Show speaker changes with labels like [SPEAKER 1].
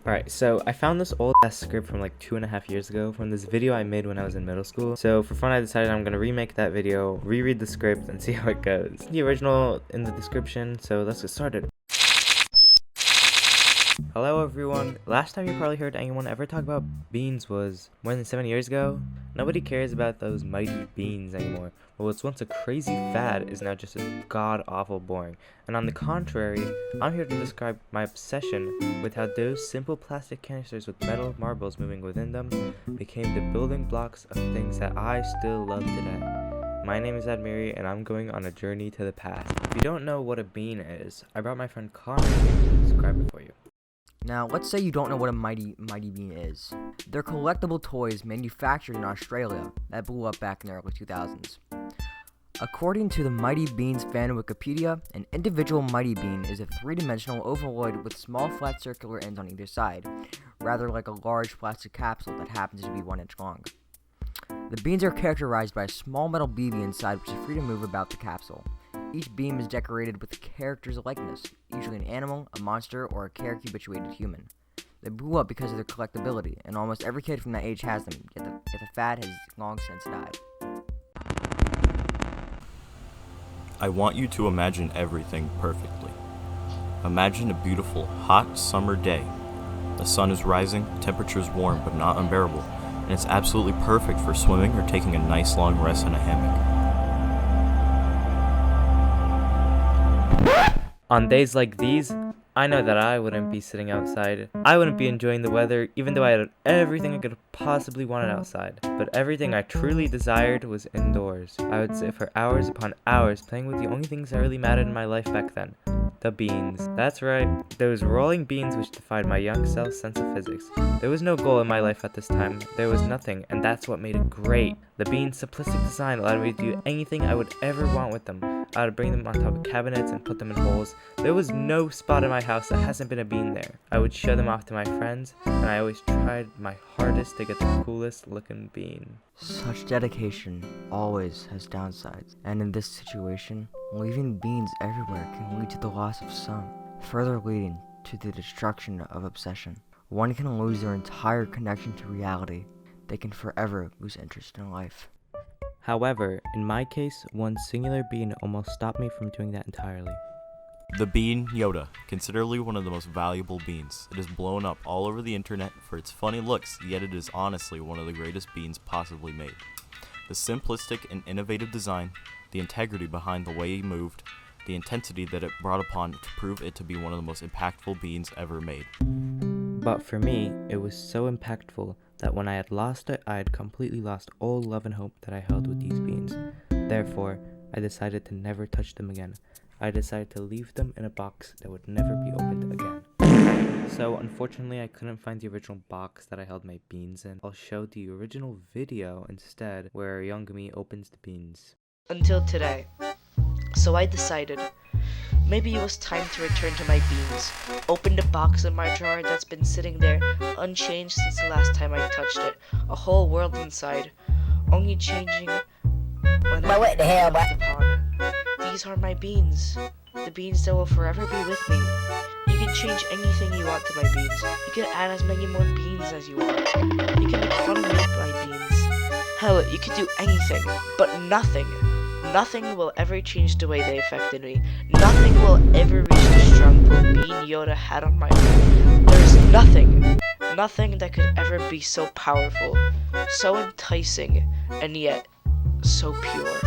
[SPEAKER 1] Alright, so I found this old ass script from like 2.5 years ago from this video I made when I was in middle school. So for fun I decided I'm gonna remake that video, reread the script, and see how it goes. The original in the description, so let's get started. Hello everyone. Last time you probably heard anyone ever talk about beans was more than 7 years ago. Nobody cares about those mighty beans anymore. But what's once a crazy fad is now just as god-awful boring. And on the contrary, I'm here to describe my obsession with how those simple plastic canisters with metal marbles moving within them became the building blocks of things that I still love today. My name is Admiri, and I'm going on a journey to the past. If you don't know what a bean is, I brought my friend Connor here to describe it for you.
[SPEAKER 2] Now, let's say you don't know what a mighty bean is. They're collectible toys manufactured in Australia that blew up back in the early 2000s. According to the Mighty Beans fan Wikipedia, an individual mighty bean is a three-dimensional ovaloid with small flat circular ends on either side, rather like a large plastic capsule that happens to be 1 inch long. The beans are characterized by a small metal BB inside which is free to move about the capsule. Each beam is decorated with a character's likeness, usually an animal, a monster, or a character-habituated human. They blew up because of their collectability, and almost every kid from that age has them, yet the fad has long since died.
[SPEAKER 3] I want you to imagine everything perfectly. Imagine a beautiful, hot summer day. The sun is rising, temperature is warm but not unbearable, and it's absolutely perfect for swimming or taking a nice long rest in a hammock.
[SPEAKER 1] On days like these, I know that I wouldn't be sitting outside. I wouldn't be enjoying the weather, even though I had everything I could possibly wanted outside. But everything I truly desired was indoors. I would sit for hours upon hours playing with the only things that really mattered in my life back then. The beans. That's right, those rolling beans which defied my young self's sense of physics. There was no goal in my life at this time. There was nothing, and that's what made it great. The beans' simplistic design allowed me to do anything I would ever want with them. I would bring them on top of cabinets and put them in holes. There was no spot in my house that hasn't been a bean there. I would show them off to my friends, and I always tried my hardest to get the coolest looking bean.
[SPEAKER 2] Such dedication always has downsides, and in this situation, leaving beans everywhere can lead to the loss of some, further leading to the destruction of obsession. One can lose their entire connection to reality. They can forever lose interest in life.
[SPEAKER 1] However, in my case, one singular bean almost stopped me from doing that entirely.
[SPEAKER 3] The bean Yoda, considerably one of the most valuable beans. It is blown up all over the internet for its funny looks, yet it is honestly one of the greatest beans possibly made. The simplistic and innovative design, the integrity behind the way he moved, the intensity that it brought upon to prove it to be one of the most impactful beans ever made.
[SPEAKER 1] But for me, it was so impactful that when I had lost it, I had completely lost all love and hope that I held with these beans. Therefore, I decided to never touch them again. I decided to leave them in a box that would never be opened again. So unfortunately, I couldn't find the original box that I held my beans in. I'll show the original video instead, where young me opens the beans.
[SPEAKER 4] Until today. So I decided, maybe it was time to return to my beans. Open the box in my drawer that's been sitting there, unchanged since the last time I touched it. A whole world inside, only changing when I
[SPEAKER 5] what the hell,
[SPEAKER 4] looked upon. These are my beans, the beans that will forever be with me. You can change anything you want to my beans. You can add as many more beans as you want. You can make fun of me with my beans. Hell, you can do anything, but nothing will ever change the way they affected me. Nothing will ever reach the strong pull bean Yoda had on my heart. There's nothing that could ever be so powerful, so enticing, and yet so pure.